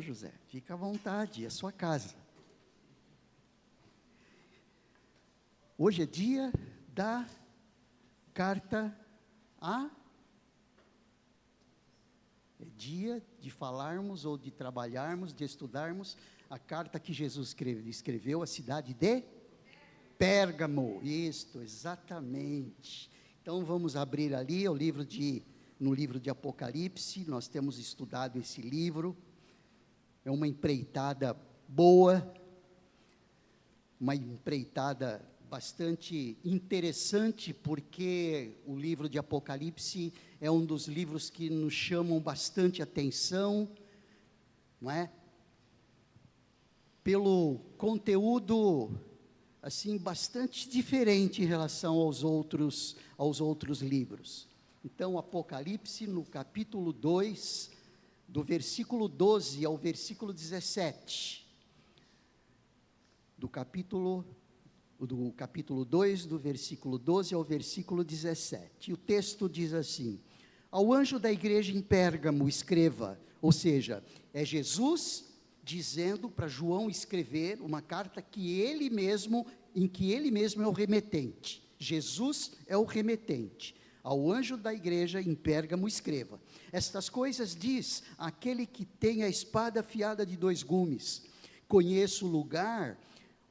José, fica à vontade, é a sua casa. Hoje é dia da carta a... É dia de falarmos ou de trabalharmos, de estudarmos a carta que Jesus escreveu à cidade de Pérgamo. Isto, exatamente. Então vamos abrir ali no livro de Apocalipse. Nós temos estudado esse livro. É uma empreitada boa, uma empreitada bastante interessante, porque o livro de Apocalipse é um dos livros que nos chamam bastante atenção, não é? Pelo conteúdo, assim, bastante diferente em relação aos outros livros. Então, Apocalipse, no capítulo 2, do versículo 12 ao versículo 17, do capítulo 2, do versículo 12 ao versículo 17. E o texto diz assim: ao anjo da igreja em Pérgamo escreva, ou seja, é Jesus dizendo para João escrever uma carta em que ele mesmo é o remetente. Jesus é o remetente. Ao anjo da igreja em Pérgamo escreva: estas coisas diz aquele que tem a espada afiada de 2 gumes. Conheço o lugar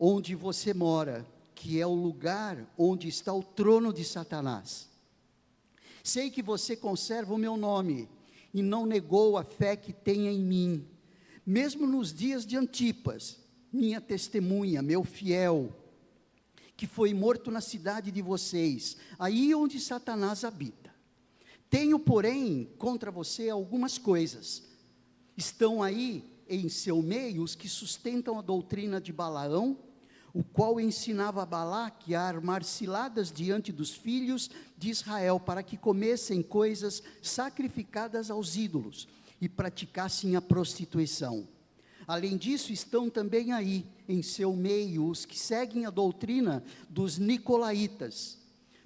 onde você mora, que é o lugar onde está o trono de Satanás. Sei que você conserva o meu nome, e não negou a fé que tem em mim, mesmo nos dias de Antipas, minha testemunha, meu fiel, que foi morto na cidade de vocês, aí onde Satanás habita. Tenho, porém, contra você algumas coisas. Estão aí em seu meio os que sustentam a doutrina de Balaão, o qual ensinava a Balaque a armar ciladas diante dos filhos de Israel, para que comessem coisas sacrificadas aos ídolos, e praticassem a prostituição. Além disso, estão também aí, em seu meio, os que seguem a doutrina dos nicolaítas.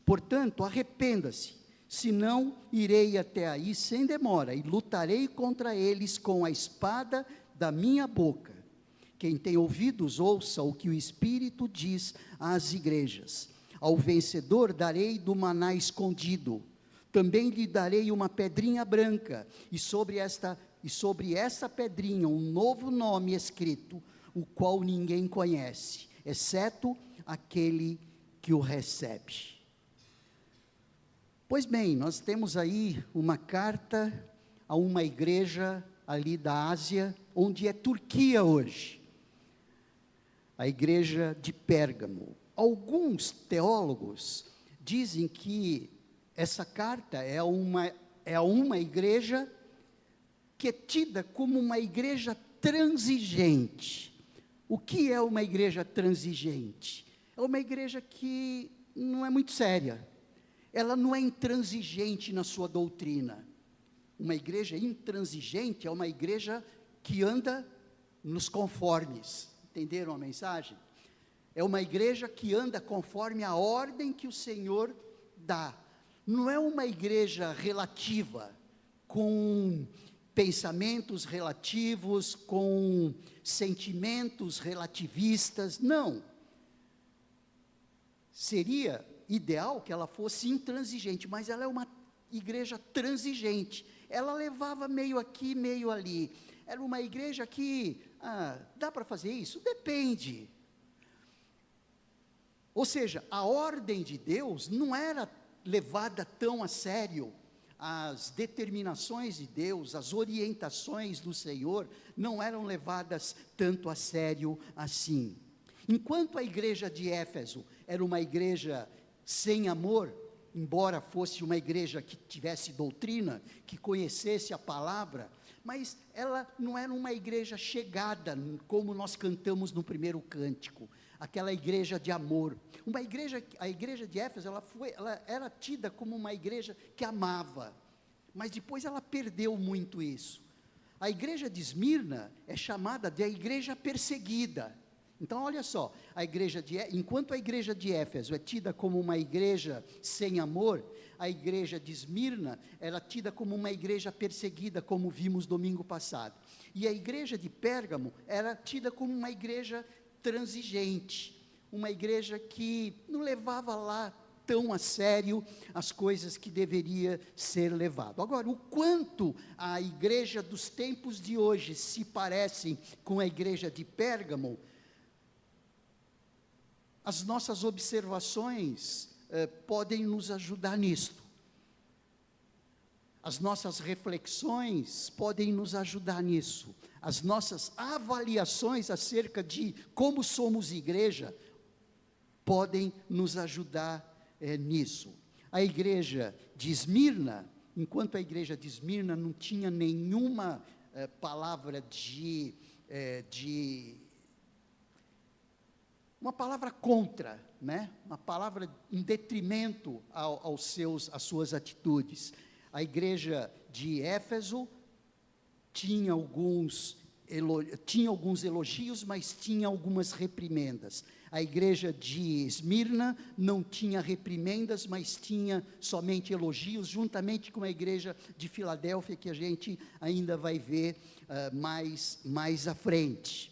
Portanto, arrependa-se, senão irei até aí sem demora, e lutarei contra eles com a espada da minha boca. Quem tem ouvidos, ouça o que o Espírito diz às igrejas. Ao vencedor darei do maná escondido, também lhe darei uma pedrinha branca, e sobre essa pedrinha um novo nome escrito, o qual ninguém conhece, exceto aquele que o recebe. Pois bem, nós temos aí uma carta a uma igreja ali da Ásia, onde é Turquia hoje. A igreja de Pérgamo. Alguns teólogos dizem que essa carta é a uma igreja que é tida como uma igreja transigente. O que é uma igreja transigente? É uma igreja que não é muito séria. Ela não é intransigente na sua doutrina. Uma igreja intransigente é uma igreja que anda nos conformes. Entenderam a mensagem? É uma igreja que anda conforme a ordem que o Senhor dá. Não é uma igreja relativa, com pensamentos relativos, com sentimentos relativistas, não. Seria ideal que ela fosse intransigente, mas ela é uma igreja transigente. Ela levava meio aqui, meio ali. Era uma igreja que, dá para fazer isso? Depende. Ou seja, a ordem de Deus não era levada tão a sério. As determinações de Deus, as orientações do Senhor, não eram levadas tanto a sério assim. Enquanto a igreja de Éfeso era uma igreja sem amor, embora fosse uma igreja que tivesse doutrina, que conhecesse a palavra, mas ela não era uma igreja chegada, como nós cantamos no primeiro cântico, aquela igreja de amor. A igreja de Éfeso, ela era tida como uma igreja que amava, mas depois ela perdeu muito isso. A igreja de Esmirna é chamada de a igreja perseguida. Então, olha só, enquanto a igreja de Éfeso é tida como uma igreja sem amor, a igreja de Esmirna era tida como uma igreja perseguida, como vimos domingo passado. E a igreja de Pérgamo era tida como uma igreja transigente, uma igreja que não levava lá tão a sério as coisas que deveria ser levado. Agora, o quanto a igreja dos tempos de hoje se parecem com a igreja de Pérgamo, as nossas observações podem nos ajudar nisto. As nossas reflexões podem nos ajudar nisso. As nossas avaliações acerca de como somos igreja podem nos ajudar nisso. A igreja de Esmirna, enquanto a igreja de Esmirna não tinha nenhuma palavra uma palavra contra, né? Uma palavra em detrimento às suas atitudes. A igreja de Éfeso tinha alguns elogios, mas tinha algumas reprimendas. A igreja de Esmirna não tinha reprimendas, mas tinha somente elogios, juntamente com a igreja de Filadélfia, que a gente ainda vai ver mais à frente.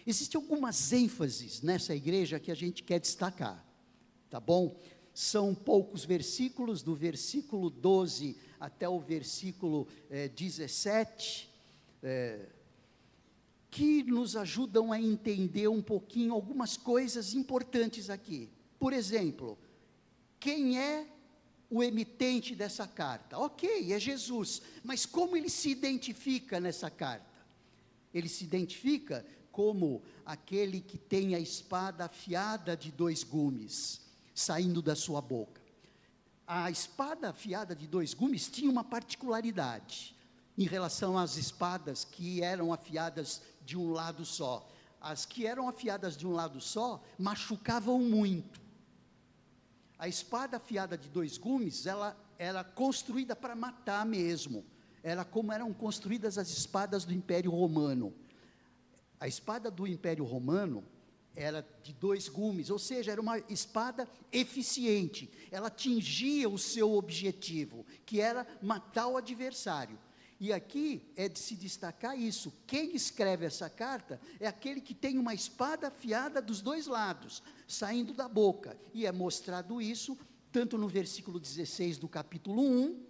Existem algumas ênfases nessa igreja que a gente quer destacar, tá bom? São poucos versículos, do versículo 12 até o versículo 17, que nos ajudam a entender um pouquinho algumas coisas importantes aqui. Por exemplo, quem é o emitente dessa carta? Ok, é Jesus, mas como ele se identifica nessa carta? Ele se identifica como aquele que tem a espada afiada de 2 gumes, saindo da sua boca. A espada afiada de 2 gumes tinha uma particularidade, em relação às espadas que eram afiadas de um lado só. As que eram afiadas de um lado só, machucavam muito. A espada afiada de 2 gumes, ela era construída para matar mesmo. Era como eram construídas as espadas do Império Romano. A espada do Império Romano era de 2 gumes, ou seja, era uma espada eficiente. Ela atingia o seu objetivo, que era matar o adversário. E aqui é de se destacar isso. Quem escreve essa carta é aquele que tem uma espada afiada dos 2 lados, saindo da boca. E é mostrado isso, tanto no versículo 16 do capítulo 1,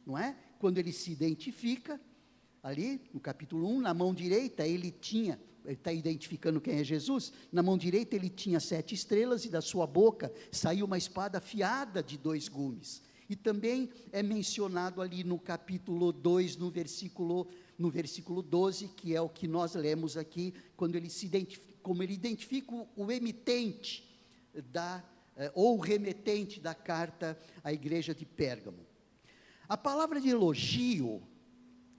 não é? Quando ele se identifica, ali no capítulo 1, na mão direita ele está identificando quem é Jesus, na mão direita ele tinha 7 estrelas, e da sua boca saiu uma espada afiada de 2 gumes. E também é mencionado ali no capítulo 2, no versículo 12, que é o que nós lemos aqui, quando ele como ele identifica o emitente, ou o remetente da carta à igreja de Pérgamo. A palavra de elogio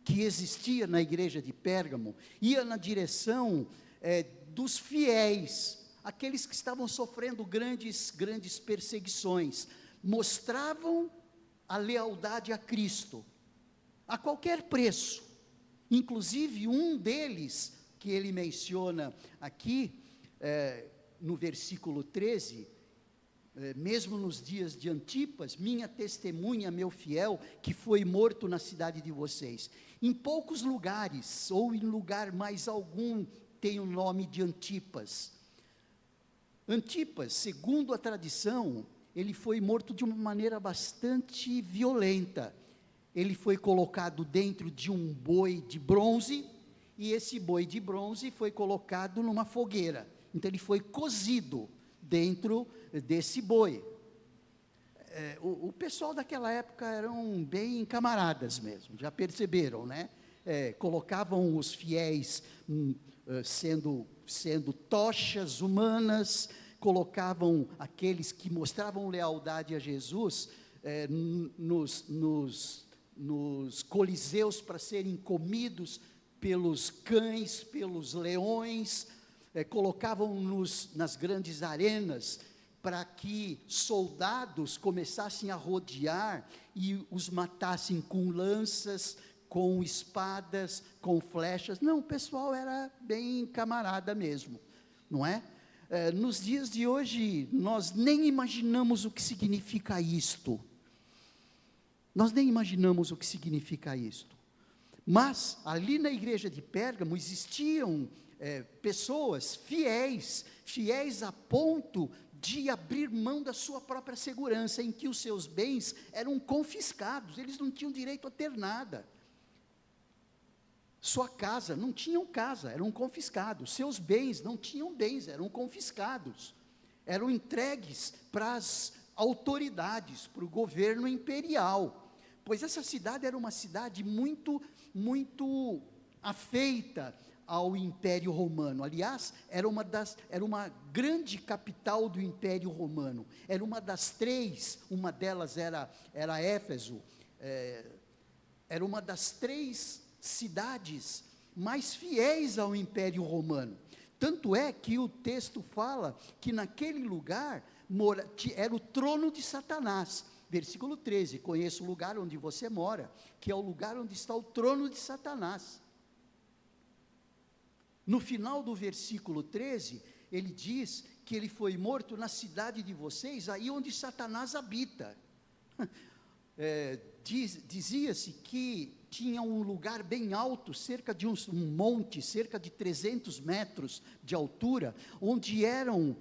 que existia na igreja de Pérgamo ia na direção dos fiéis, aqueles que estavam sofrendo grandes perseguições, mostravam a lealdade a Cristo, a qualquer preço. Inclusive um deles, que ele menciona aqui, no versículo 13, mesmo nos dias de Antipas, minha testemunha, meu fiel, que foi morto na cidade de vocês. Em poucos lugares, ou em lugar mais algum, tem o nome de Antipas. Antipas, segundo a tradição, ele foi morto de uma maneira bastante violenta. Ele foi colocado dentro de um boi de bronze, e esse boi de bronze foi colocado numa fogueira. Então ele foi cozido dentro desse boi. O pessoal daquela época eram bem camaradas mesmo, já perceberam, né? Colocavam os fiéis sendo tochas humanas, colocavam aqueles que mostravam lealdade a Jesus nos coliseus para serem comidos pelos cães, pelos leões, colocavam-nos nas grandes arenas para que soldados começassem a rodear e os matassem com lanças, com espadas, com flechas. Não, o pessoal era bem camarada mesmo. não é? Nos dias de hoje, nós nem imaginamos o que significa isto. Nós nem imaginamos o que significa isto. Mas, ali na igreja de Pérgamo, existiam pessoas fiéis a ponto de abrir mão da sua própria segurança, em que os seus bens eram confiscados, eles não tinham direito a ter nada. Sua casa, não tinham casa, eram confiscados. Seus bens, não tinham bens, eram confiscados. Eram entregues para as autoridades, para o governo imperial. Pois essa cidade era uma cidade muito afeita ao Império Romano. Aliás, era uma grande capital do Império Romano. Era uma das três, uma delas era Éfeso, era uma das três cidades mais fiéis ao Império Romano. Tanto é que o texto fala que naquele lugar era o trono de Satanás. Versículo 13, conheço o lugar onde você mora, que é o lugar onde está o trono de Satanás. No final do versículo 13, ele diz que ele foi morto na cidade de vocês, aí onde Satanás habita. Dizia-se que tinha um lugar bem alto, cerca de um monte, cerca de 300 metros de altura, onde eram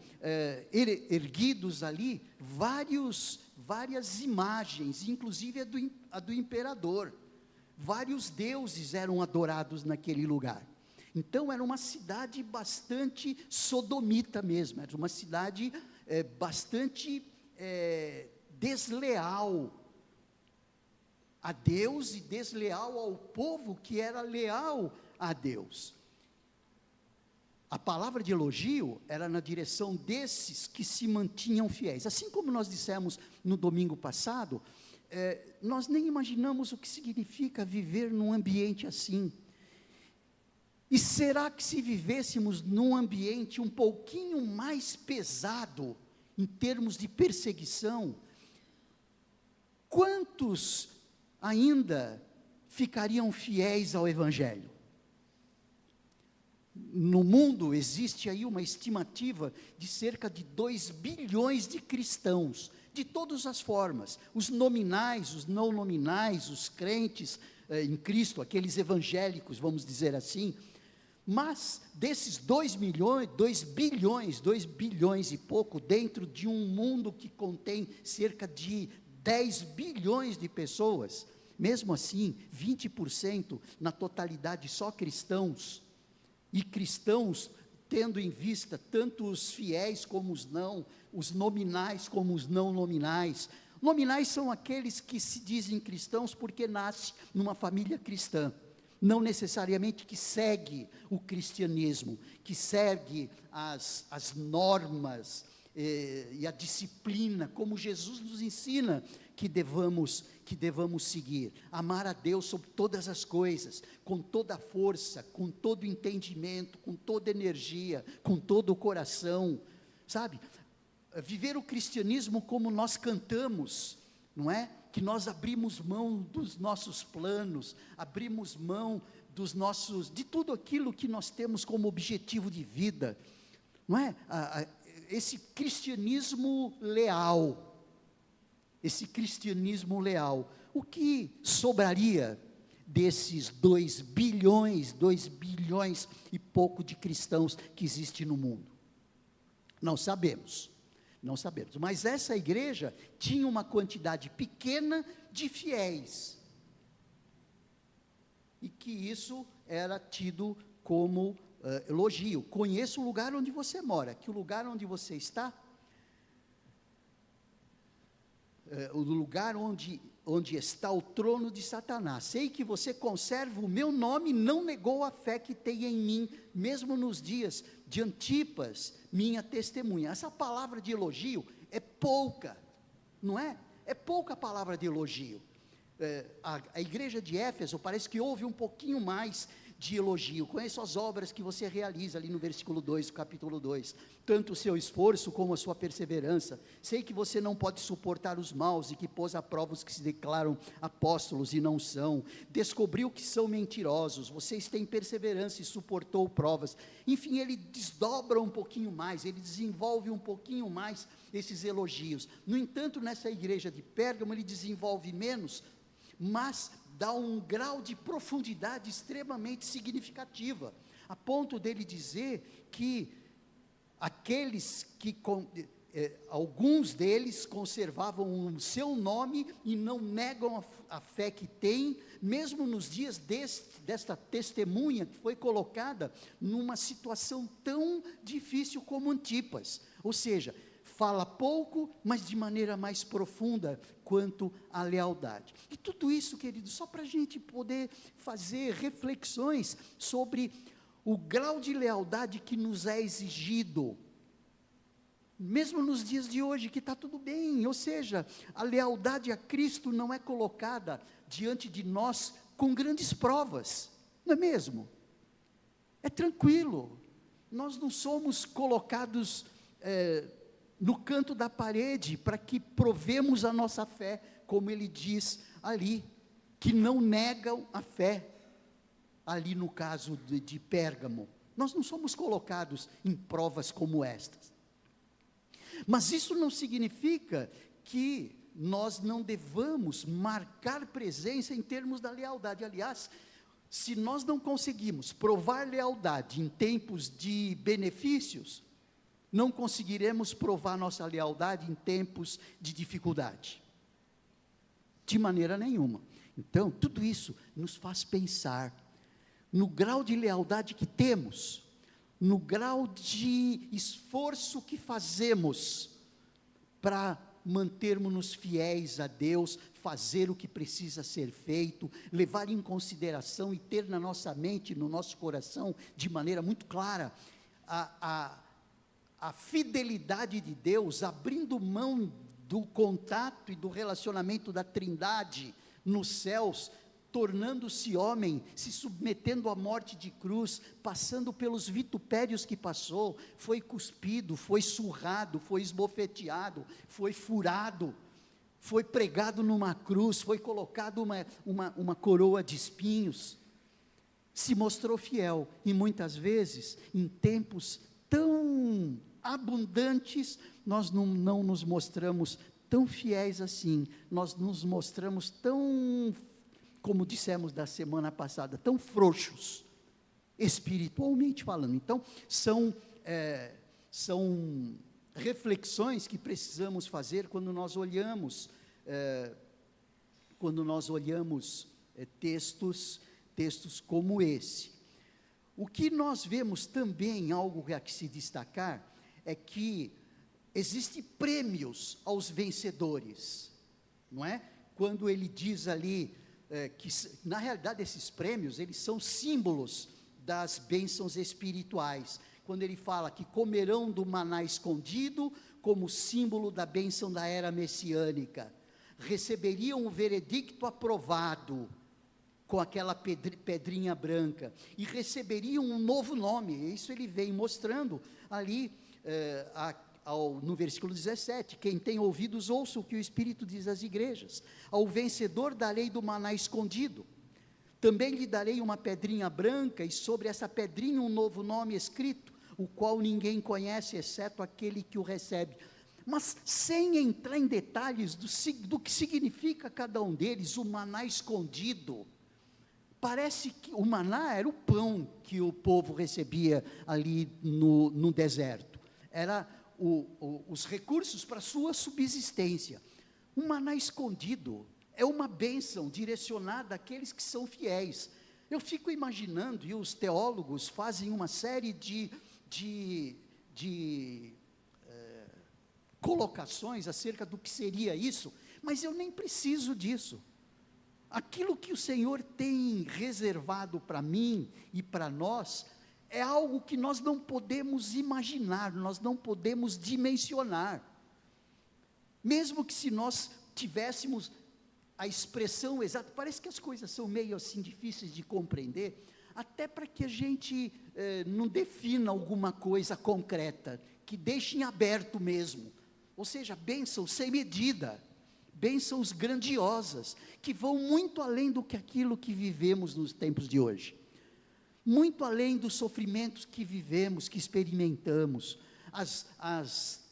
erguidos ali várias imagens, inclusive a do imperador. Vários deuses eram adorados naquele lugar. Então era uma cidade bastante sodomita mesmo, era uma cidade bastante desleal a Deus e desleal ao povo que era leal a Deus. A palavra de elogio era na direção desses que se mantinham fiéis. Assim como nós dissemos no domingo passado, nós nem imaginamos o que significa viver num ambiente assim. E será que se vivêssemos num ambiente um pouquinho mais pesado, em termos de perseguição, quantos ainda ficariam fiéis ao Evangelho? No mundo existe aí uma estimativa de cerca de 2 bilhões de cristãos, de todas as formas, os nominais, os não nominais, os crentes em Cristo, aqueles evangélicos, vamos dizer assim. Mas desses 2 bilhões e pouco, dentro de um mundo que contém cerca de 10 bilhões de pessoas, mesmo assim, 20% na totalidade só cristãos, e cristãos tendo em vista tanto os fiéis como os não, os nominais como os não nominais. Nominais são aqueles que se dizem cristãos porque nascem numa família cristã, não necessariamente que segue o cristianismo, que segue as normas e a disciplina, como Jesus nos ensina que devamos seguir. Amar a Deus sobre todas as coisas, com toda a força, com todo o entendimento, com toda a energia, com todo o coração, sabe? Viver o cristianismo como nós cantamos, não é? Que nós abrimos mão dos nossos planos, abrimos mão de tudo aquilo que nós temos como objetivo de vida, não é? Esse cristianismo leal, o que sobraria desses 2 bilhões e pouco de cristãos que existem no mundo? Não sabemos, mas essa igreja tinha uma quantidade pequena de fiéis, e que isso era tido como elogio. Conheço o lugar onde você mora, que o lugar onde você está, o lugar onde está o trono de Satanás. Sei que você conserva o meu nome, não negou a fé que tem em mim, mesmo nos dias de Antipas, minha testemunha. Essa palavra de elogio é pouca, não é? É pouca a palavra de elogio. A igreja de Éfeso parece que houve um pouquinho mais de elogio, conheço as obras que você realiza ali no versículo 2, do capítulo 2, tanto o seu esforço como a sua perseverança, sei que você não pode suportar os maus e que pôs à prova os que se declaram apóstolos e não são, descobriu que são mentirosos, vocês têm perseverança e suportou provas, enfim, ele desdobra um pouquinho mais, ele desenvolve um pouquinho mais esses elogios. No entanto, nessa igreja de Pérgamo, ele desenvolve menos, mas dá um grau de profundidade extremamente significativa, a ponto dele dizer que aqueles que, alguns deles conservavam o seu nome e não negam a fé que têm, mesmo nos dias desta testemunha que foi colocada numa situação tão difícil como Antipas, ou seja, fala pouco, mas de maneira mais profunda quanto à lealdade. E tudo isso, querido, só para a gente poder fazer reflexões sobre o grau de lealdade que nos é exigido, mesmo nos dias de hoje, que está tudo bem, ou seja, a lealdade a Cristo não é colocada diante de nós com grandes provas, não é mesmo? É tranquilo, nós não somos colocados no canto da parede, para que provemos a nossa fé, como ele diz ali, que não negam a fé, ali no caso de Pérgamo, nós não somos colocados em provas como estas, mas isso não significa que nós não devamos marcar presença em termos da lealdade. Aliás, se nós não conseguimos provar lealdade em tempos de benefícios, não conseguiremos provar nossa lealdade em tempos de dificuldade, de maneira nenhuma. Então, tudo isso nos faz pensar no grau de lealdade que temos, no grau de esforço que fazemos para mantermos-nos fiéis a Deus, fazer o que precisa ser feito, levar em consideração e ter na nossa mente, no nosso coração, de maneira muito clara, a fidelidade de Deus, abrindo mão do contato e do relacionamento da Trindade nos céus, tornando-se homem, se submetendo à morte de cruz, passando pelos vitupérios que passou, foi cuspido, foi surrado, foi esbofeteado, foi furado, foi pregado numa cruz, foi colocado uma coroa de espinhos, se mostrou fiel, e muitas vezes, em tempos tão abundantes, nós não nos mostramos tão fiéis assim, nós nos mostramos tão, como dissemos da semana passada, tão frouxos, espiritualmente falando. Então, são reflexões que precisamos fazer quando nós olhamos, textos como esse. O que nós vemos também, algo a que se destacar, é que existem prêmios aos vencedores, não é? Quando ele diz ali, que na realidade esses prêmios, eles são símbolos das bênçãos espirituais, quando ele fala que comerão do maná escondido, como símbolo da bênção da era messiânica, receberiam o veredicto aprovado, com aquela pedrinha branca, e receberiam um novo nome. Isso ele vem mostrando ali, no versículo 17, quem tem ouvidos ouça o que o Espírito diz às igrejas, ao vencedor darei do maná escondido, também lhe darei uma pedrinha branca, e sobre essa pedrinha um novo nome escrito, o qual ninguém conhece, exceto aquele que o recebe. Mas sem entrar em detalhes do que significa cada um deles, o maná escondido, parece que o maná era o pão que o povo recebia ali no deserto, era os recursos para a sua subsistência. O maná escondido é uma bênção direcionada àqueles que são fiéis. Eu fico imaginando, e os teólogos fazem uma série de colocações acerca do que seria isso, mas eu nem preciso disso. Aquilo que o Senhor tem reservado para mim e para nós, é algo que nós não podemos imaginar, nós não podemos dimensionar, mesmo que se nós tivéssemos a expressão exata, parece que as coisas são meio assim difíceis de compreender, até para que a gente não defina alguma coisa concreta, que deixe em aberto mesmo, ou seja, bênçãos sem medida, bênçãos grandiosas, que vão muito além do que aquilo que vivemos nos tempos de hoje, muito além dos sofrimentos que vivemos, que experimentamos, as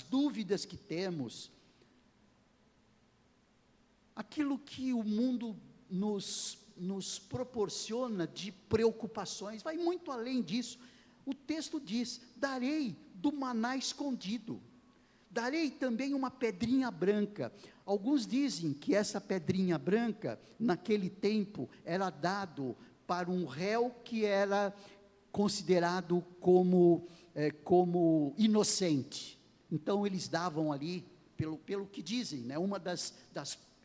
dúvidas que temos, aquilo que o mundo nos proporciona de preocupações, vai muito além disso. O texto diz: darei do maná escondido, darei também uma pedrinha branca. Alguns dizem que essa pedrinha branca, naquele tempo, era dado para um réu que era considerado como inocente. Então eles davam ali, pelo que dizem, né, uma das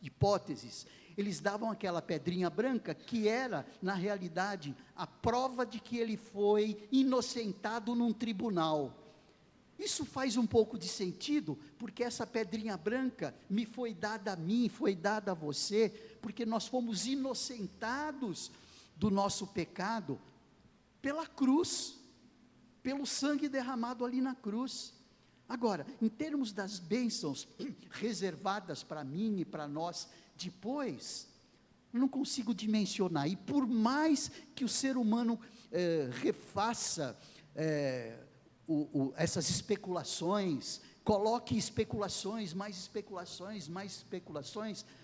hipóteses, eles davam aquela pedrinha branca, que era, na realidade, a prova de que ele foi inocentado num tribunal. Isso faz um pouco de sentido, porque essa pedrinha branca me foi dada a mim, foi dada a você, porque nós fomos inocentados do nosso pecado, pela cruz, pelo sangue derramado ali na cruz. Agora, em termos das bênçãos reservadas para mim e para nós depois, eu não consigo dimensionar, e por mais que o ser humano refaça essas especulações, coloque especulações,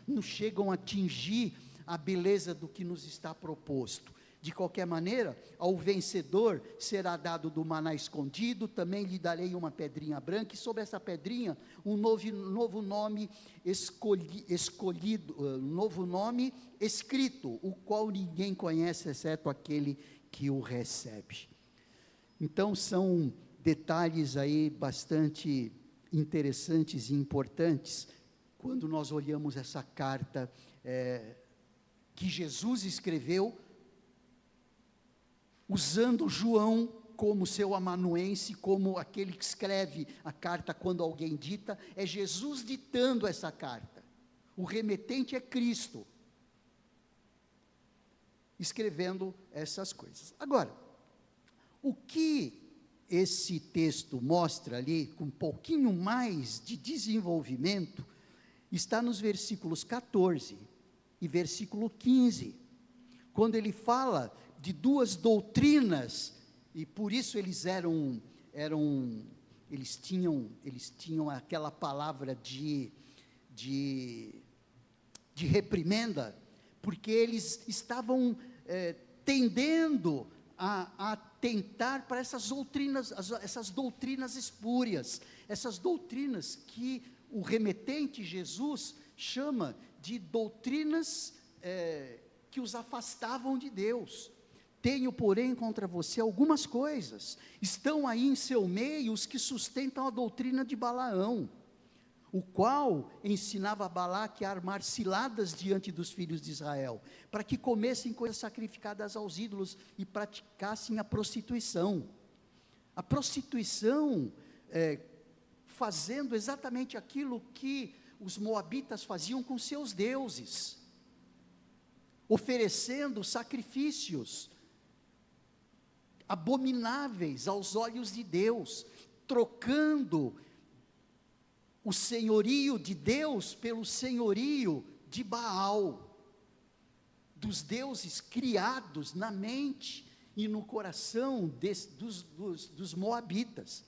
não chegam a atingir a beleza do que nos está proposto. De qualquer maneira, ao vencedor será dado do maná escondido, também lhe darei uma pedrinha branca, e sobre essa pedrinha um novo nome escolhido, novo nome escrito, o qual ninguém conhece, exceto aquele que o recebe. Então são detalhes aí bastante interessantes e importantes, quando nós olhamos essa carta que Jesus escreveu, usando João como seu amanuense, como aquele que escreve a carta quando alguém dita, é Jesus ditando essa carta, o remetente é Cristo, escrevendo essas coisas. Agora, o que esse texto mostra ali, com um pouquinho mais de desenvolvimento, está nos versículos 14 e versículo 15, quando ele fala de duas doutrinas, e por isso eles tinham aquela palavra de reprimenda, porque eles estavam tendendo a atentar para essas doutrinas espúrias, essas doutrinas que o remetente Jesus chama de doutrinas que os afastavam de Deus. Tenho, porém, contra você algumas coisas, estão aí em seu meio os que sustentam a doutrina de Balaão, o qual ensinava a Balaque a armar ciladas diante dos filhos de Israel, para que comessem coisas sacrificadas aos ídolos e praticassem a prostituição. A prostituição, fazendo exatamente aquilo que os moabitas faziam com seus deuses, oferecendo sacrifícios abomináveis aos olhos de Deus, trocando o senhorio de Deus pelo senhorio de Baal, dos deuses criados na mente e no coração dos moabitas.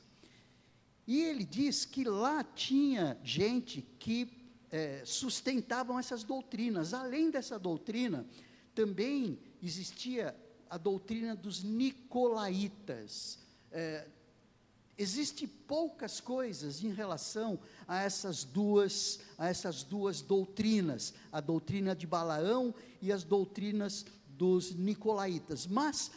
E ele diz que lá tinha gente que sustentavam essas doutrinas. Além dessa doutrina, também existia a doutrina dos nicolaítas. Existe poucas coisas em relação a essas duas doutrinas, a doutrina de Balaão e as doutrinas dos nicolaítas, mas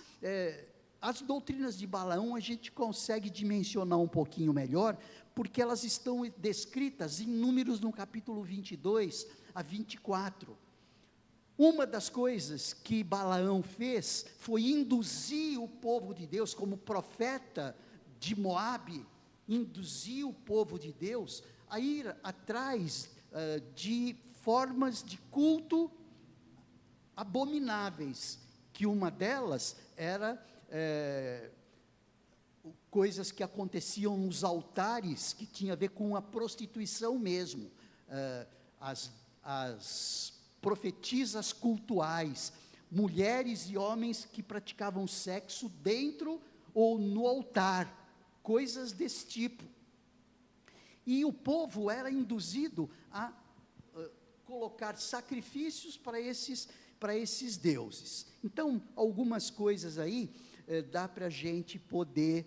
as doutrinas de Balaão a gente consegue dimensionar um pouquinho melhor, porque elas estão descritas em Números no capítulo 22 a 24, uma das coisas que Balaão fez, foi induzir o povo de Deus, como profeta de Moabe, induzir o povo de Deus a ir atrás de formas de culto abomináveis, que uma delas era coisas que aconteciam nos altares, que tinha a ver com a prostituição mesmo, as profetisas cultuais, mulheres e homens que praticavam sexo dentro ou no altar, coisas desse tipo. E o povo era induzido a colocar sacrifícios para esses deuses. Então, algumas coisas aí dá para a gente poder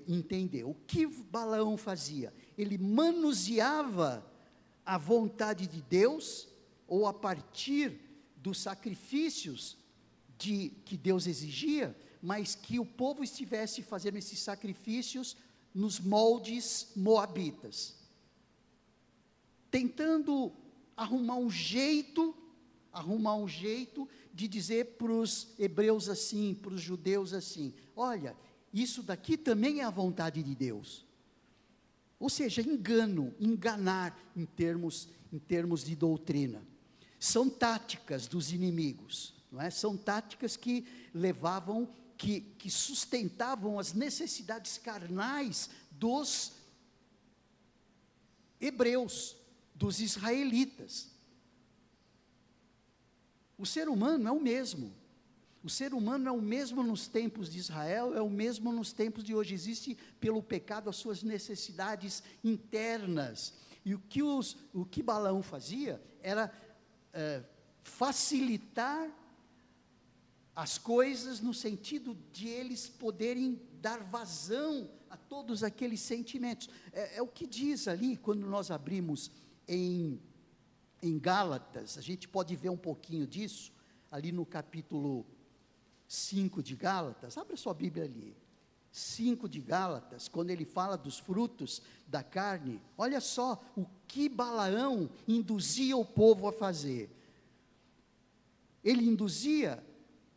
entender. O que Balaão fazia? Ele manuseava a vontade de Deus, ou a partir dos sacrifícios que Deus exigia, mas que o povo estivesse fazendo esses sacrifícios nos moldes moabitas, tentando arrumar um jeito de dizer para os hebreus assim, para os judeus assim: olha, isso daqui também é a vontade de Deus. Ou seja, enganar em termos de doutrina. São táticas dos inimigos, não é? São táticas que levavam, que sustentavam as necessidades carnais dos hebreus, dos israelitas. O ser humano é o mesmo. O ser humano é o mesmo nos tempos de Israel, é o mesmo nos tempos de hoje. Existe pelo pecado as suas necessidades internas. E o que Balaão fazia era facilitar as coisas no sentido de eles poderem dar vazão a todos aqueles sentimentos. É o que diz ali, quando nós abrimos em Gálatas, a gente pode ver um pouquinho disso, ali no capítulo 5 de Gálatas. Abra sua Bíblia ali, 5 de Gálatas, quando ele fala dos frutos da carne. Olha só o que Balaão induzia o povo a fazer. Ele induzia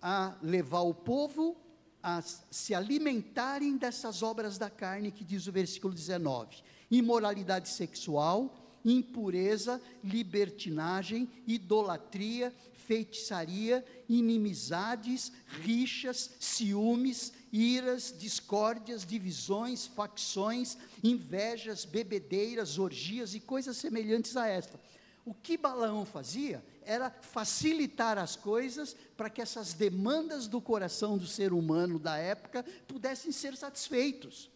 a levar o povo a se alimentarem dessas obras da carne, que diz o versículo 19: imoralidade sexual, impureza, libertinagem, idolatria, feitiçaria, inimizades, rixas, ciúmes, iras, discórdias, divisões, facções, invejas, bebedeiras, orgias e coisas semelhantes a esta. O que Balaão fazia era facilitar as coisas para que essas demandas do coração do ser humano da época pudessem ser satisfeitos.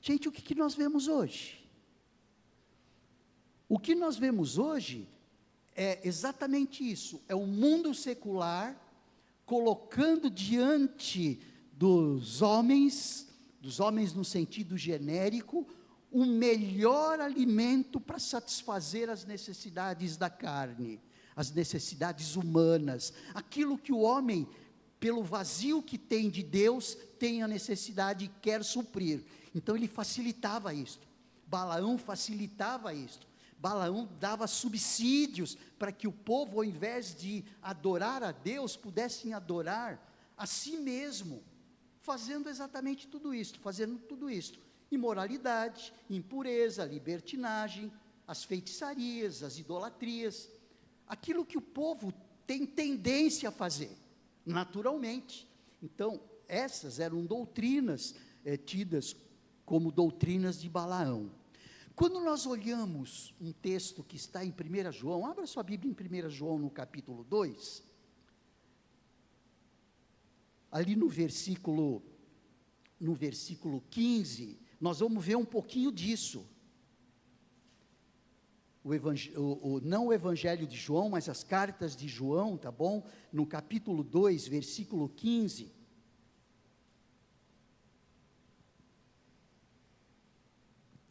Gente, o que nós vemos hoje? O que nós vemos hoje é exatamente isso, é o mundo secular colocando diante dos homens no sentido genérico, o melhor alimento para satisfazer as necessidades da carne, as necessidades humanas, aquilo que o homem, pelo vazio que tem de Deus, tem a necessidade e quer suprir. Então ele facilitava isto, Balaão facilitava isto. Balaão dava subsídios para que o povo, ao invés de adorar a Deus, pudessem adorar a si mesmo, fazendo exatamente tudo isso, imoralidade, impureza, libertinagem, as feitiçarias, as idolatrias, aquilo que o povo tem tendência a fazer, naturalmente. Então, essas eram doutrinas tidas como doutrinas de Balaão. Quando nós olhamos um texto que está em 1 João, abra sua Bíblia em 1 João no capítulo 2, ali no versículo 15, nós vamos ver um pouquinho disso. Não o Evangelho de João, mas as cartas de João, tá bom? No capítulo 2, versículo 15.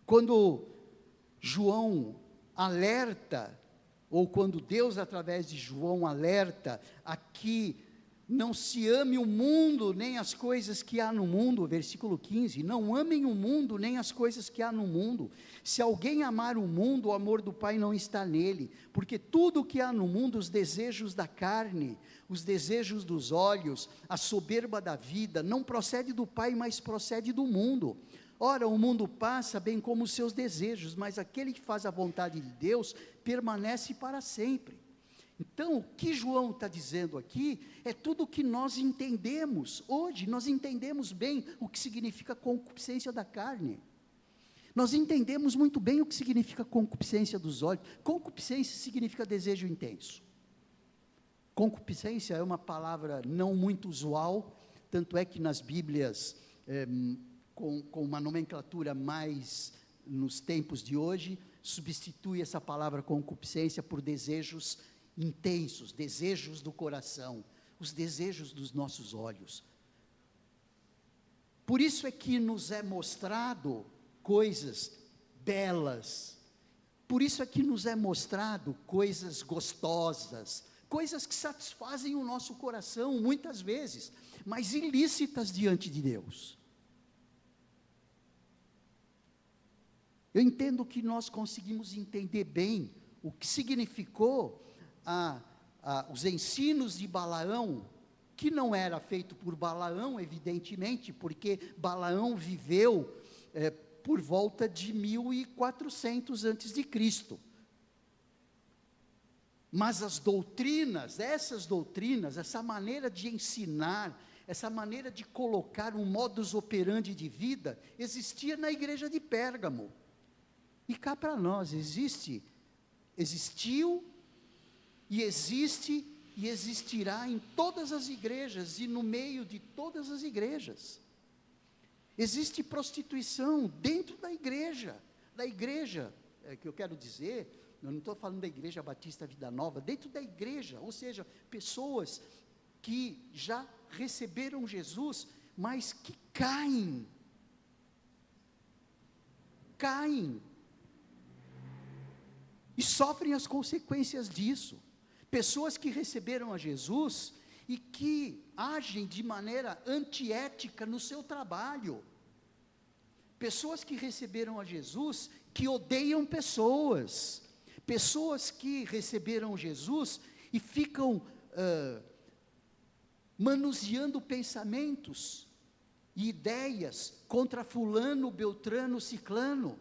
Quando João alerta, ou quando Deus através de João alerta, a que não se ame o mundo, nem as coisas que há no mundo, versículo 15, não amem o mundo, nem as coisas que há no mundo. Se alguém amar o mundo, o amor do Pai não está nele, porque tudo o que há no mundo, os desejos da carne, os desejos dos olhos, a soberba da vida, não procede do Pai, mas procede do mundo. Ora, o mundo passa, bem como os seus desejos, mas aquele que faz a vontade de Deus, permanece para sempre. Então, o que João está dizendo aqui é tudo o que nós entendemos hoje. Nós entendemos bem o que significa concupiscência da carne. Nós entendemos muito bem o que significa concupiscência dos olhos. Concupiscência significa desejo intenso. Concupiscência é uma palavra não muito usual, tanto é que nas Bíblias, com uma nomenclatura mais nos tempos de hoje, substitui essa palavra concupiscência por desejos intensos, desejos do coração, os desejos dos nossos olhos. Por isso é que nos é mostrado coisas belas, por isso é que nos é mostrado coisas gostosas, coisas que satisfazem o nosso coração, muitas vezes, mas ilícitas diante de Deus. Eu entendo que nós conseguimos entender bem o que significou os ensinos de Balaão, que não era feito por Balaão, evidentemente, porque Balaão viveu por volta de 1400 antes de Cristo. Mas as doutrinas, essa maneira de ensinar, essa maneira de colocar um modus operandi de vida, existia na igreja de Pérgamo. E cá para nós, existiu, e existe, e existirá em todas as igrejas, e no meio de todas as igrejas. Existe prostituição dentro da igreja, que eu quero dizer, eu não estou falando da Igreja Batista Vida Nova, dentro da igreja, ou seja, pessoas que já receberam Jesus, mas que caem, e sofrem as consequências disso. Pessoas que receberam a Jesus e que agem de maneira antiética no seu trabalho. Pessoas que receberam a Jesus que odeiam pessoas. Pessoas que receberam Jesus e ficam manuseando pensamentos e ideias contra fulano, beltrano, ciclano.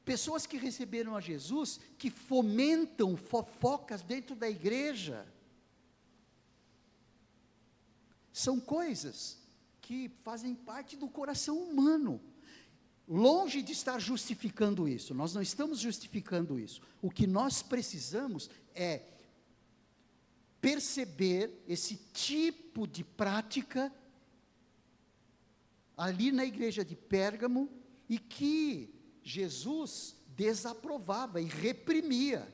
Pessoas que receberam a Jesus, que fomentam fofocas dentro da igreja. São coisas que fazem parte do coração humano. Longe de estar justificando isso, nós não estamos justificando isso. O que nós precisamos é perceber esse tipo de prática ali na igreja de Pérgamo, e que Jesus desaprovava e reprimia.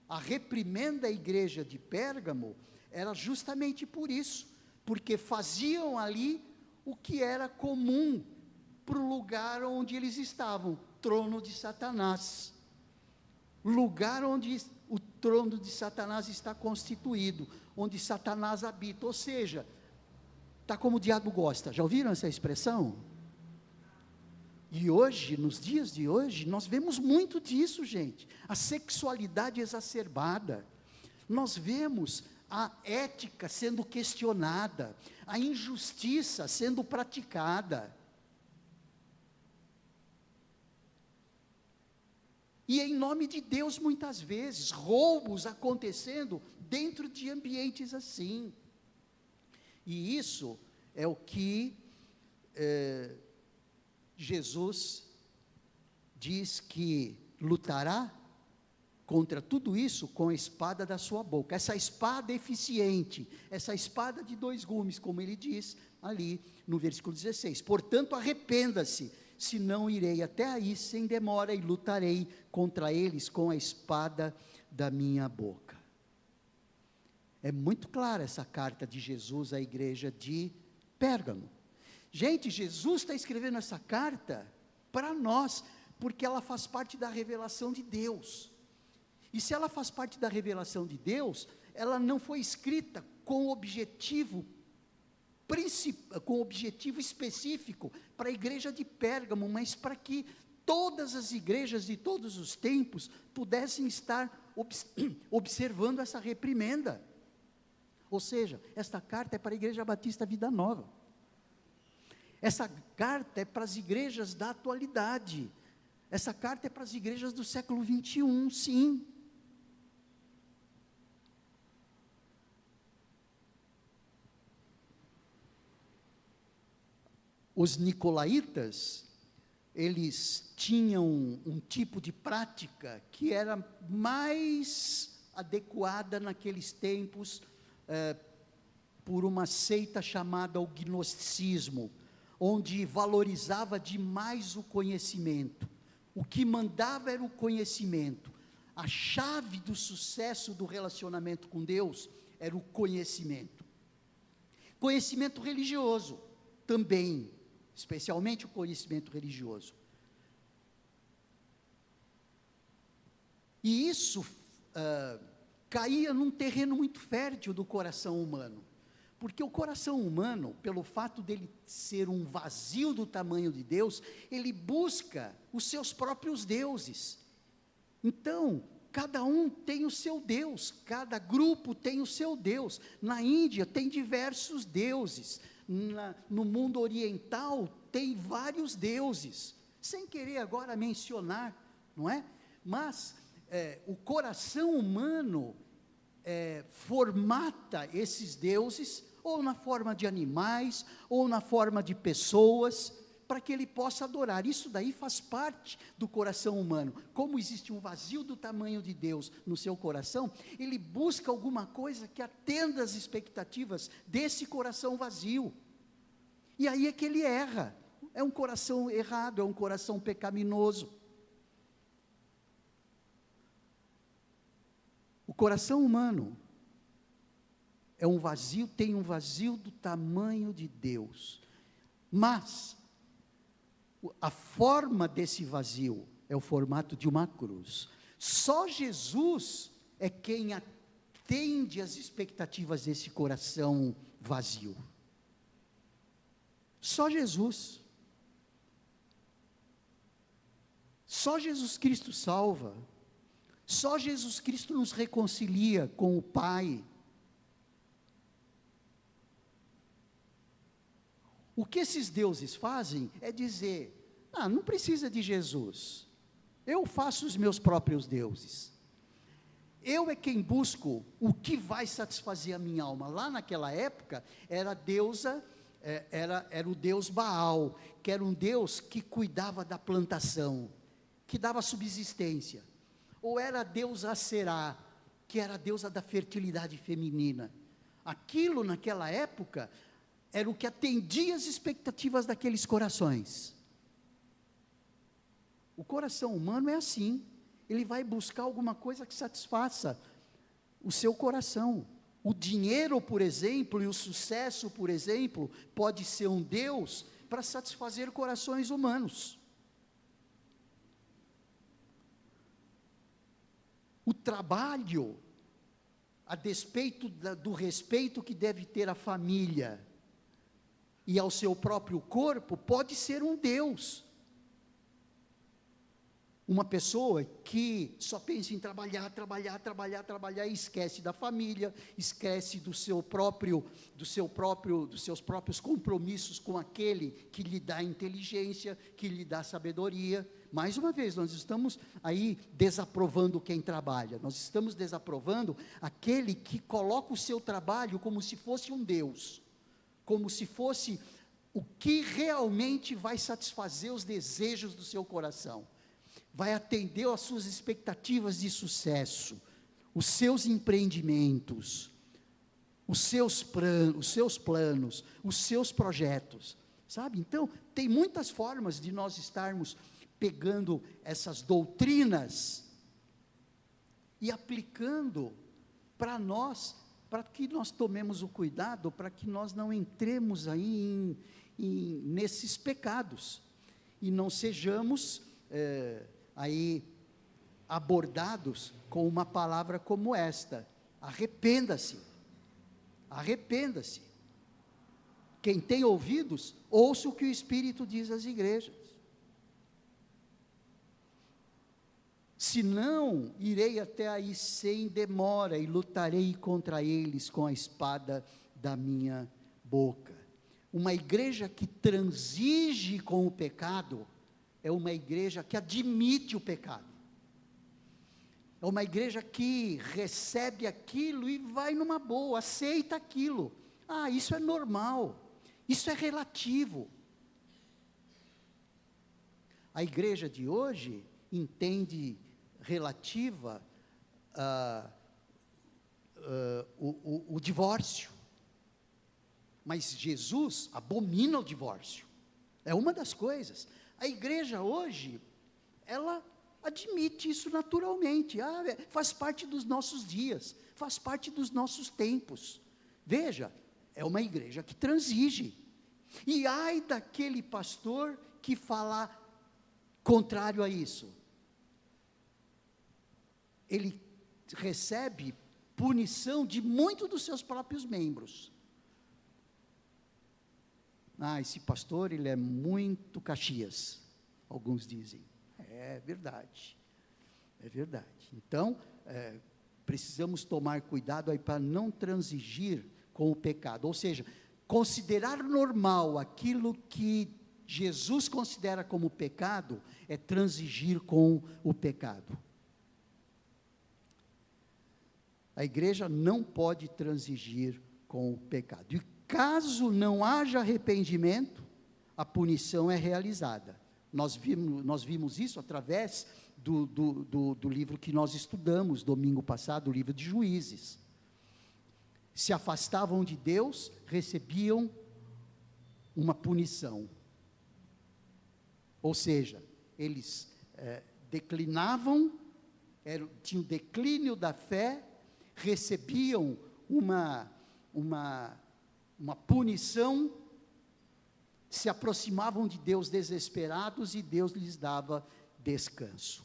A reprimenda da igreja de Pérgamo era justamente por isso, porque faziam ali o que era comum para o lugar onde eles estavam, trono de Satanás, lugar onde o trono de Satanás está constituído, onde Satanás habita, ou seja, está como o diabo gosta. Já ouviram essa expressão? E hoje, nos dias de hoje, nós vemos muito disso, gente. A sexualidade exacerbada. Nós vemos a ética sendo questionada, a injustiça sendo praticada. E em nome de Deus, muitas vezes, roubos acontecendo dentro de ambientes assim. E isso é o que Jesus diz que lutará contra tudo isso com a espada da sua boca, essa espada eficiente, essa espada de 2 gumes, como ele diz ali no versículo 16, portanto arrependa-se, senão irei até aí sem demora e lutarei contra eles com a espada da minha boca. É muito clara essa carta de Jesus à igreja de Pérgamo. Gente, Jesus está escrevendo essa carta para nós, porque ela faz parte da revelação de Deus. E se ela faz parte da revelação de Deus, ela não foi escrita com objetivo específico para a igreja de Pérgamo, mas para que todas as igrejas de todos os tempos pudessem estar observando essa reprimenda. Ou seja, esta carta é para a Igreja Batista Vida Nova. Essa carta é para as igrejas da atualidade. Essa carta é para as igrejas do século 21, sim. os nicolaítas, eles tinham um tipo de prática que era mais adequada naqueles tempos, por uma seita chamada o gnosticismo, onde valorizava demais o conhecimento. O que mandava era o conhecimento. A chave do sucesso do relacionamento com Deus era o conhecimento. Conhecimento religioso também, especialmente o conhecimento religioso. E isso caía num terreno muito fértil do coração humano, porque o coração humano, pelo fato dele ser um vazio do tamanho de Deus, ele busca os seus próprios deuses. Então, cada um tem o seu Deus, cada grupo tem o seu Deus. Na Índia tem diversos deuses, no mundo oriental tem vários deuses, sem querer agora mencionar, não é? Mas o coração humano formata esses deuses, ou na forma de animais, ou na forma de pessoas, para que ele possa adorar. Isso daí faz parte do coração humano. Como existe um vazio do tamanho de Deus no seu coração, ele busca alguma coisa que atenda às expectativas desse coração vazio. E aí é que ele erra. É um coração errado, é um coração pecaminoso. O coração humano é um vazio, tem um vazio do tamanho de Deus. Mas a forma desse vazio é o formato de uma cruz. Só Jesus é quem atende às expectativas desse coração vazio. Só Jesus. Só Jesus Cristo salva. Só Jesus Cristo nos reconcilia com o Pai. O que esses deuses fazem é dizer: não precisa de Jesus, eu faço os meus próprios deuses, eu é quem busco o que vai satisfazer a minha alma. Lá naquela época, era a deusa, era o deus Baal, que era um deus que cuidava da plantação, que dava subsistência. Ou era a deusa Aserá, que era a deusa da fertilidade feminina. Aquilo naquela época era o que atendia às expectativas daqueles corações. O coração humano é assim, ele vai buscar alguma coisa que satisfaça o seu coração. O dinheiro, por exemplo, e o sucesso, por exemplo, pode ser um Deus para satisfazer corações humanos. O trabalho, a despeito do respeito que deve ter a família e ao seu próprio corpo, pode ser um Deus. Uma pessoa que só pensa em trabalhar e esquece da família, esquece dos seus próprios compromissos com aquele que lhe dá inteligência, que lhe dá sabedoria. Mais uma vez, nós estamos aí desaprovando quem trabalha, nós estamos desaprovando aquele que coloca o seu trabalho como se fosse um Deus, como se fosse o que realmente vai satisfazer os desejos do seu coração, vai atender às suas expectativas de sucesso, os seus empreendimentos, os seus planos, os seus projetos, sabe? Então, tem muitas formas de nós estarmos pegando essas doutrinas e aplicando para nós, para que nós tomemos o cuidado, para que nós não entremos aí nesses pecados, e não sejamos aí abordados com uma palavra como esta: arrependa-se, arrependa-se. Quem tem ouvidos, ouça o que o Espírito diz às igrejas. Se não, irei até aí sem demora e lutarei contra eles com a espada da minha boca. Uma igreja que transige com o pecado é uma igreja que admite o pecado. É uma igreja que recebe aquilo e vai numa boa, aceita aquilo. Isso é normal, isso é relativo. A igreja de hoje entende relativa o divórcio, mas Jesus abomina o divórcio, é uma das coisas. A igreja hoje, ela admite isso naturalmente, faz parte dos nossos dias, faz parte dos nossos tempos. Veja, é uma igreja que transige, e ai daquele pastor que falar contrário a isso, ele recebe punição de muitos dos seus próprios membros. Esse pastor, ele é muito Caxias, alguns dizem. É verdade, então, precisamos tomar cuidado aí para não transigir com o pecado, ou seja, considerar normal aquilo que Jesus considera como pecado, é transigir com o pecado. A igreja não pode transigir com o pecado, e caso não haja arrependimento, a punição é realizada. Nós vimos isso através do livro que nós estudamos domingo passado, o livro de Juízes. Se afastavam de Deus, recebiam uma punição, ou seja, eles declinavam, tinham declínio da fé, recebiam uma punição, se aproximavam de Deus desesperados, e Deus lhes dava descanso.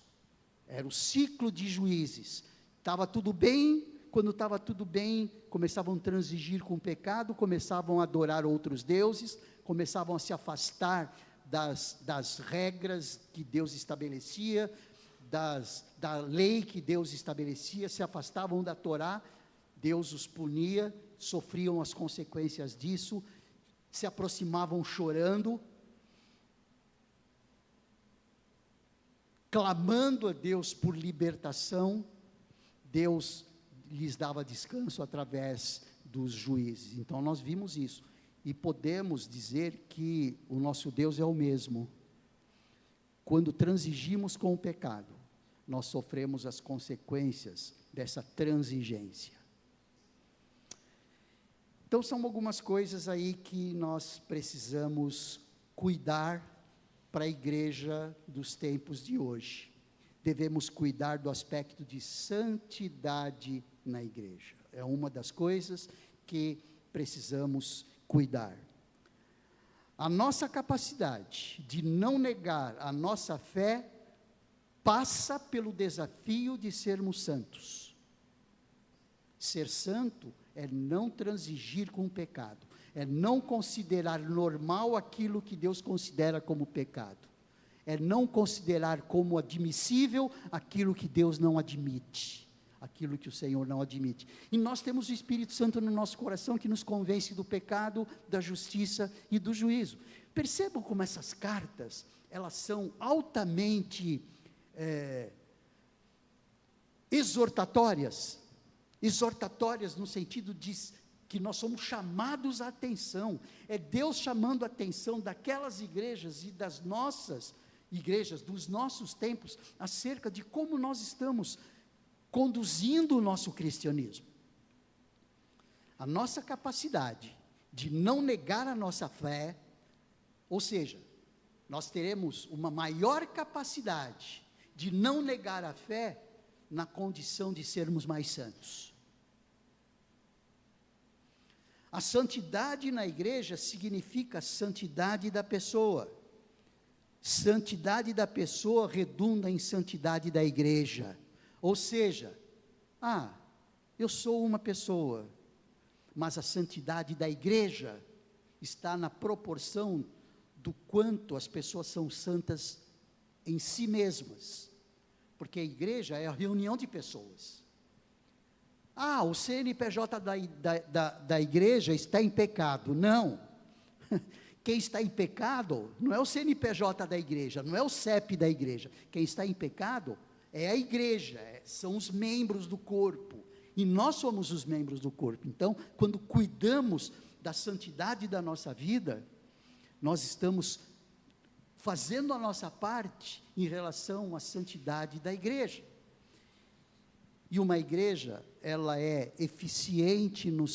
Era o ciclo de Juízes. Estava tudo bem, quando estava tudo bem, começavam a transigir com o pecado, começavam a adorar outros deuses, começavam a se afastar das regras que Deus estabelecia, da lei que Deus estabelecia, se afastavam da Torá, Deus os punia, sofriam as consequências disso, se aproximavam chorando, clamando a Deus por libertação. Deus lhes dava descanso através dos juízes. Então nós vimos isso, e podemos dizer que o nosso Deus é o mesmo. Quando transigimos com o pecado, nós sofremos as consequências dessa transigência. Então são algumas coisas aí que nós precisamos cuidar para a igreja dos tempos de hoje. Devemos cuidar do aspecto de santidade na igreja. É uma das coisas que precisamos cuidar. A nossa capacidade de não negar a nossa fé passa pelo desafio de sermos santos. Ser santo é não transigir com o pecado, é não considerar normal aquilo que Deus considera como pecado, é não considerar como admissível aquilo que Deus não admite, aquilo que o Senhor não admite. E nós temos o Espírito Santo no nosso coração, que nos convence do pecado, da justiça e do juízo. Percebam como essas cartas, elas são altamente exortatórias no sentido de que nós somos chamados à atenção. É Deus chamando a atenção daquelas igrejas e das nossas igrejas, dos nossos tempos, acerca de como nós estamos conduzindo o nosso cristianismo. A nossa capacidade de não negar a nossa fé, ou seja, nós teremos uma maior capacidade de não negar a fé na condição de sermos mais santos. A santidade na igreja significa santidade da pessoa. Santidade da pessoa redunda em santidade da igreja. Ou seja, eu sou uma pessoa, mas a santidade da igreja está na proporção do quanto as pessoas são santas em si mesmas, porque a igreja é a reunião de pessoas. O CNPJ da igreja está em pecado. Não, quem está em pecado não é o CNPJ da igreja, não é o CEP da igreja. Quem está em pecado é a igreja, são os membros do corpo, e nós somos os membros do corpo. Então, quando cuidamos da santidade da nossa vida, nós estamos fazendo a nossa parte em relação à santidade da igreja. E uma igreja, ela é eficiente nas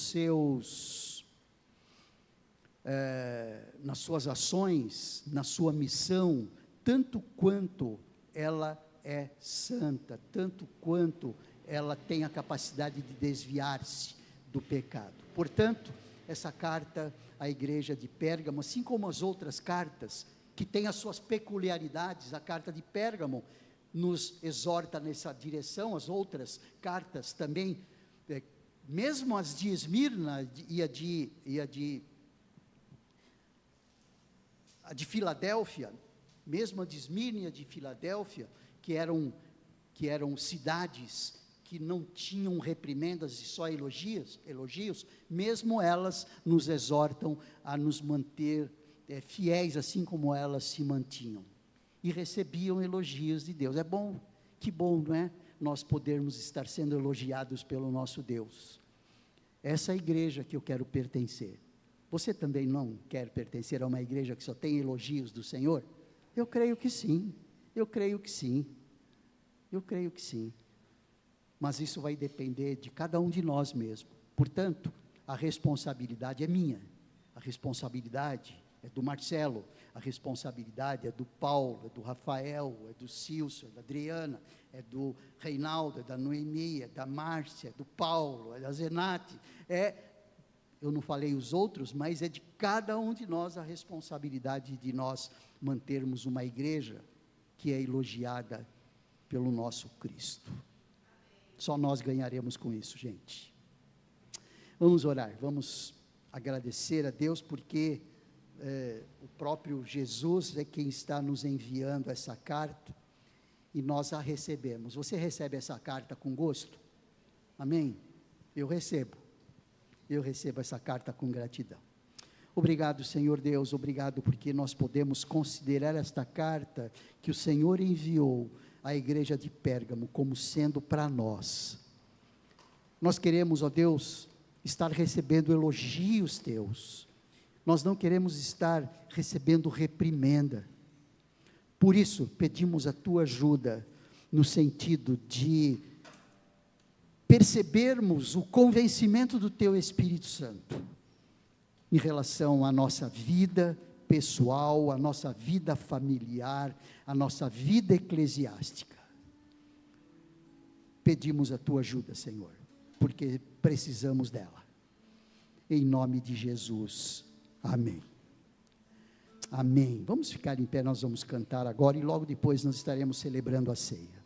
suas ações, na sua missão, tanto quanto ela é santa, tanto quanto ela tem a capacidade de desviar-se do pecado. Portanto, essa carta à igreja de Pérgamo, assim como as outras cartas, que têm as suas peculiaridades, a carta de Pérgamo nos exorta nessa direção, as outras cartas também, mesmo as de Esmirna e a de Filadélfia, mesmo a de Esmirna e a de Filadélfia, que eram cidades que não tinham reprimendas e só elogios, mesmo elas nos exortam a nos manter fiéis, assim como elas se mantinham, e recebiam elogios de Deus. É bom, que bom, não é? Nós podermos estar sendo elogiados pelo nosso Deus. Essa é a igreja que eu quero pertencer. Você também não quer pertencer a uma igreja que só tem elogios do Senhor? Eu creio que sim, eu creio que sim, eu creio que sim. Mas isso vai depender de cada um de nós mesmo. Portanto, a responsabilidade é minha, a responsabilidade é do Marcelo, a responsabilidade é do Paulo, é do Rafael, é do Cilso, é da Adriana, é do Reinaldo, é da Noemi, é da Márcia, é do Paulo, é da Zenate, eu não falei os outros, mas é de cada um de nós a responsabilidade de nós mantermos uma igreja que é elogiada pelo nosso Cristo. Só nós ganharemos com isso, gente. Vamos orar, vamos agradecer a Deus, porque o próprio Jesus é quem está nos enviando essa carta, e nós a recebemos. Você recebe essa carta com gosto? Amém? Eu recebo essa carta com gratidão. Obrigado, Senhor Deus, obrigado porque nós podemos considerar esta carta que o Senhor enviou à igreja de Pérgamo como sendo para nós. Nós queremos, ó Deus, estar recebendo elogios teus, nós não queremos estar recebendo reprimenda. Por isso, pedimos a tua ajuda, no sentido de percebermos o convencimento do teu Espírito Santo, em relação à nossa vida pessoal, à nossa vida familiar, à nossa vida eclesiástica. Pedimos a tua ajuda, Senhor, porque precisamos dela. Em nome de Jesus, amém. Amém. Vamos ficar em pé, nós vamos cantar agora e logo depois nós estaremos celebrando a ceia.